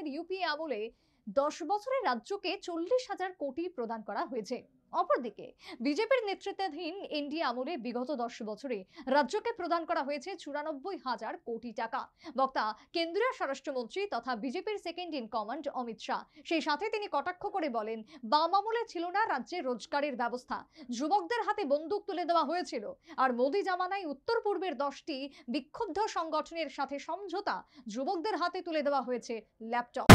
সরকারের ইউপি আমলে 10 বছরে রাজ্যকে 40,000 কোটি প্রদান করা হয়েছে। অপরদিকে বিজেপির নেতৃত্বাধীন এনডিএ আমলে বিগত 10 বছরে রাজ্যকে প্রদান করা হয়েছে 94,000 কোটি টাকা। বক্তা কেন্দ্রীয় স্বরাষ্ট্রমন্ত্রী তথা বিজেপির second in command Amit Shah. সেই সাথে তিনি কটাক্ষ করে বলেন, বাম আমলে ছিল না রাজ্যে রোজগারের ব্যবস্থা, যুবকদের হাতে বন্দুক তুলে দেওয়া হয়েছিল। আর মোদি জামানায় উত্তর পূর্বের 10টি বিক্ষুব্ধ সংগঠনের সাথে সমঝোতা, যুবকদের হাতে তুলে দেওয়া হয়েছে ল্যাপটপ।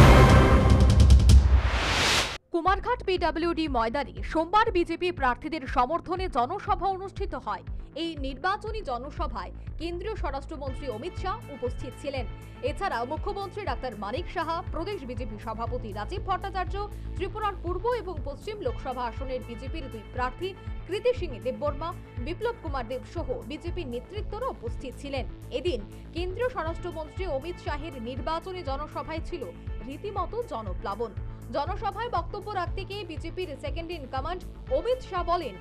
কুমারঘাট পিডব্লিউডি ময়দানে সোমবার বিজেপি প্রার্থীদের সমর্থনে জনসভা অনুষ্ঠিত হয়। এই নির্বাচনী জনসভায় কেন্দ্রীয় স্বরাষ্ট্রমন্ত্রী অমিত শাহ উপস্থিত ছিলেন। এছাড়াও মুখ্যমন্ত্রী ডাক্তার মানিক সাহা, প্রদেশ বিজেপি সভাপতি রাজীব ভট্টাচার্য, ত্রিপুরার পূর্ব এবং পশ্চিম লোকসভা আসনের বিজেপির 2 প্রার্থী কৃতি সিং দেববর্মা, বিপ্লব কুমার দেব সহ বিজেপির নেতৃত্বরা উপস্থিত ছিলেন। এদিন কেন্দ্রীয় স্বরাষ্ট্রমন্ত্রী অমিত শাহের নির্বাচনী জনসভায় ছিল রীতিমতো জনপ্লাবন। জনসভায় বক্তব্য রাখতে গিয়ে বিজেপির second in command Amit Shah বলেন,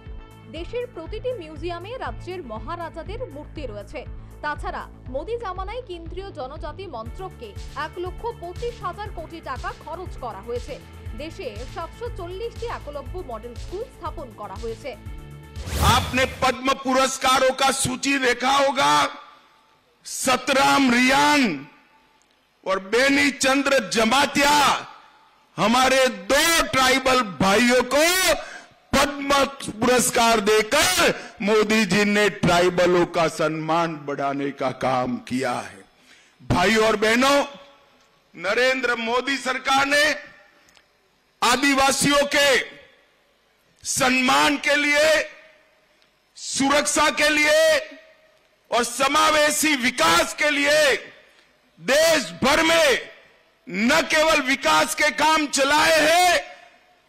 দেশের প্রতিটি মিউজিয়ামে রাজ্যের মহারাজাদের মূর্তি রয়েছে। তাছাড়া মোদি জামানায় কেন্দ্রীয় জনজাতি মন্ত্রককে 1,25,000 কোটি টাকা খরচ করা হয়েছে। দেশে 740টি একলব্য মডেল স্কুল স্থাপন করা হয়েছে। आपने पद्म पुरस्कारों का सूची देखा होगा। सतराम रियान और बेनी चंद्र जमातिया हमारे 2 ट्राइबल भाइयों को पद्म पुरस्कार देकर मोदी जी ने ट्राइबलों का सम्मान बढ़ाने का काम किया है। भाइयों और बहनों, नरेंद्र मोदी सरकार ने आदिवासियों के सम्मान के लिए, सुरक्षा के लिए और समावेशी विकास के लिए देश भर में न केवल विकास के काम चलाए हैं,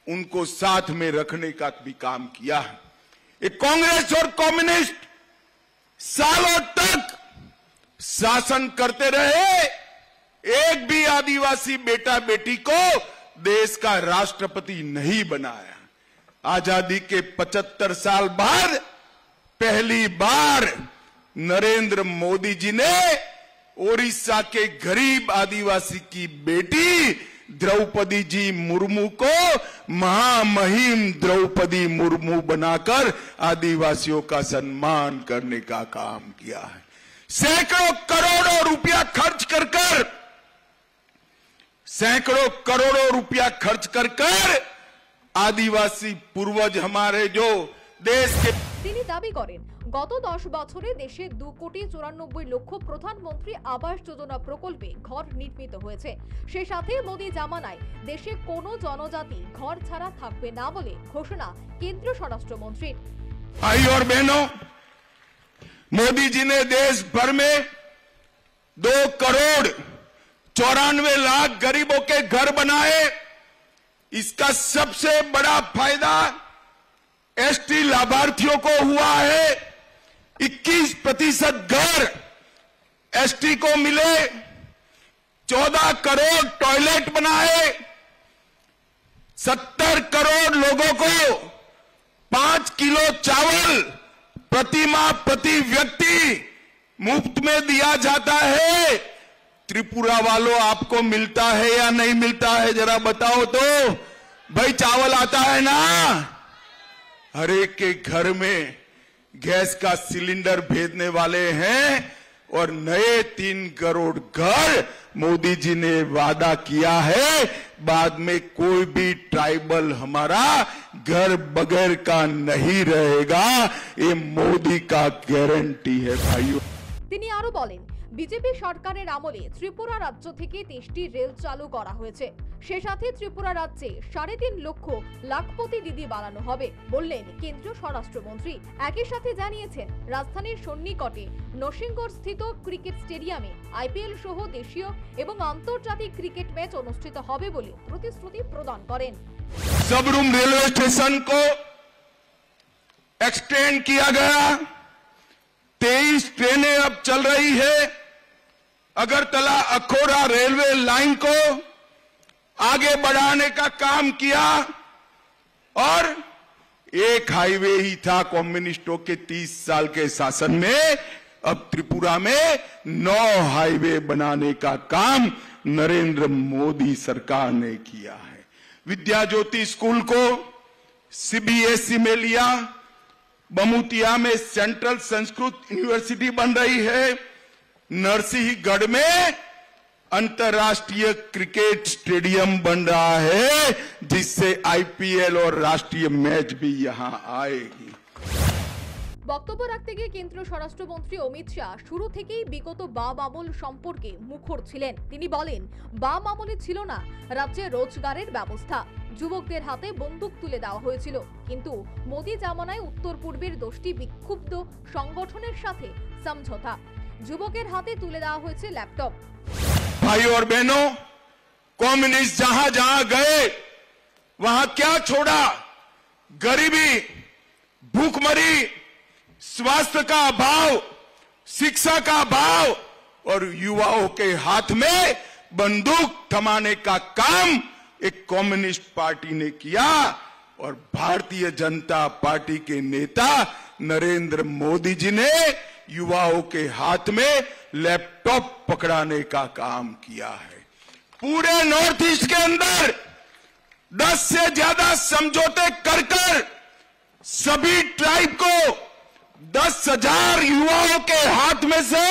उनको साथ में रखने का भी काम किया है। ये कांग्रेस और कम्युनिस्ट सालों तक शासन करते रहे, एक भी आदिवासी बेटा बेटी को देश का राष्ट्रपति नहीं बनाया। आजादी के 75 साल बाद पहली बार नरेंद्र मोदी जी ने ओडिशा के गरीब आदिवासी की बेटी द्रौपदी जी मुर्मू को महामहिम द्रौपदी मुर्मू बनाकर आदिवासियों का सम्मान करने का काम किया है। सैकड़ों करोड़ों रुपया खर्च कर आदिवासी पूर्वज हमारे जो देश के তিনি দাবি করেন, গত 10 বছরে দেশে 2,94 লক্ষ প্রধানমন্ত্রী আবাস যোজনা প্রকল্পে ঘর নির্মিত হয়েছে। সেই সাথে মোদি জামানায় দেশে কোনো জনজাতি ঘর ছাড়া থাকবে না বলে ঘোষণা কেন্দ্রীয় স্বরাষ্ট্রমন্ত্রীর। भाई और बहनों, मोदी जी ने देश भर में 2,94,00,000 गरीबों के घर बनाए। इसका सबसे बड़ा फायदा एसटी लाभार्थियों को हुआ है। 21% घर एसटी को मिले, 14 करोड़ टॉयलेट बनाए, 70 करोड़ लोगों को 5 किलो चावल प्रति माह प्रति व्यक्ति मुफ्त में दिया जाता है। त्रिपुरा वालों, आपको मिलता है या नहीं मिलता है, जरा बताओ तो। भाई चावल आता है ना? हर एक के घर में गैस का सिलेंडर भेजने वाले हैं और नए 3 करोड़ घर मोदी जी ने वादा किया है। बाद में कोई भी ट्राइबल हमारा घर बगैर का नहीं रहेगा, ये मोदी का गारंटी है भाइयों। তিনি আরো বলেন, বিজেপি সরকারের আমলে ত্রিপুরা রাজ্য থেকে 23টি রেল চালু করা হয়েছে। সে সাথে ত্রিপুরা রাজ্যে 3.5 লক্ষ লাখপতি দিদি বানানো হবে বললেন কেন্দ্রীয় স্বরাষ্ট্রমন্ত্রী। একই সাথে জানিয়েছেন, রাজধানীর সন্নিকটে নরসিংগড় স্থিত ক্রিকেট স্টেডিয়ামে আইপিএল সহ দেশীয় এবং আন্তর্জাতিক ক্রিকেট ম্যাচ অনুষ্ঠিত হবে বলে প্রতিশ্রুতি প্রদান করেন। सबरूम रेलवे स्टेशन को एक्सटेंड किया गया। 23 ट्रेनें अब चल रही है। अगरतला अखौरा रेलवे लाइन को आगे बढ़ाने का काम किया और एक हाईवे ही था कम्युनिस्टों के 30 साल के शासन में। अब त्रिपुरा में 9 हाईवे बनाने का काम नरेंद्र मोदी सरकार ने किया है। विद्या ज्योति स्कूल को सीबीएसई में लिया, बमुतिया में सेंट्रल संस्कृत यूनिवर्सिटी बन रही है, नरसिंहगढ़ में अंतर्राष्ट्रीय क्रिकेट स्टेडियम बन रहा है, जिससे आईपीएल और राष्ट्रीय मैच भी यहां आएगी। বক্তব্য রাখতে গিয়ে কেন্দ্রীয় স্বরাষ্ট্রমন্ত্রী অমিত শাহ শুরু থেকেই বিগত বাম আমল সম্পর্কে মুখর ছিলেন। তিনি বলেন, বাম আমলে ছিল না রাজ্যে রোজগারের ব্যবস্থা, যুবকদের হাতে বন্দুক তুলে দেওয়া হয়েছিল। কিন্তু মোদি জামানায় উত্তর পূর্বের 10টি বিক্ষুব্ধ সংগঠনের সাথে সমঝোতা, যুবকের হাতে তুলে দেওয়া হয়েছে ল্যাপটপ। भाई और बहनों, कम्युनिस्ट जहां जहां गए वहां क्या छोड़ा? गरीबी, भूखमरी, स्वास्थ्य का अभाव, शिक्षा का अभाव और युवाओं के हाथ में बंदूक थमाने का काम एक कम्युनिस्ट पार्टी ने किया। और भारतीय जनता पार्टी के नेता नरेंद्र मोदी जी ने युवाओं के हाथ में लैपटॉप पकड़ाने का काम किया है। पूरे नॉर्थ ईस्ट के अंदर 10 से ज्यादा समझौते कर सभी ट्राइब को 10,000 युवाओं के हाथ में से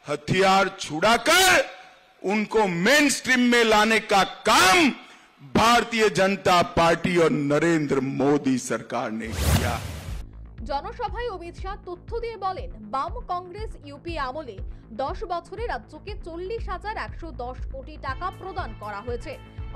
हथियार छुड़ाकर उनको मेन स्ट्रीम में लाने का काम भारतीय जनता पार्टी और नरेंद्र मोदी सरकार ने किया। জনসভায় অমিত শাহ তথ্য দিয়ে বলেন, বাম কংগ্রেস ইউপি আমলে 10 বছরে রাজ্যকে 40,110 কোটি টাকা প্রদান করা হয়েছে।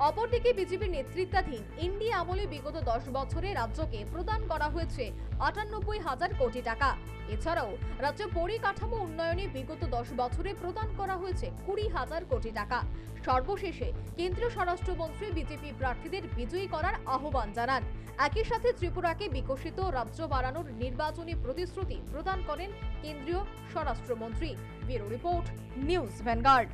অপরদিকে বিজেপির নেতৃত্বাধীন এনডিএ আমলে বিগত 10 বছরে রাজ্যকে প্রদান করা হয়েছে 98,000 কোটি টাকা। এছাড়াও রাজ্য পরিকাঠামো উন্নয়নে বিগত 10 বছরে প্রদান করা হয়েছে 20,000 কোটি টাকা। সর্বশেষে কেন্দ্রীয় স্বরাষ্ট্রমন্ত্রী বিজেপি প্রার্থীদের বিজয়ী করার আহ্বান জানান। একই সাথে ত্রিপুরাকে বিকশিত রাজ্য বানানোর নির্বাচনী প্রতিশ্রুতি প্রদান করেন কেন্দ্রীয় স্বরাষ্ট্রমন্ত্রী। Bureau report, news vanguard.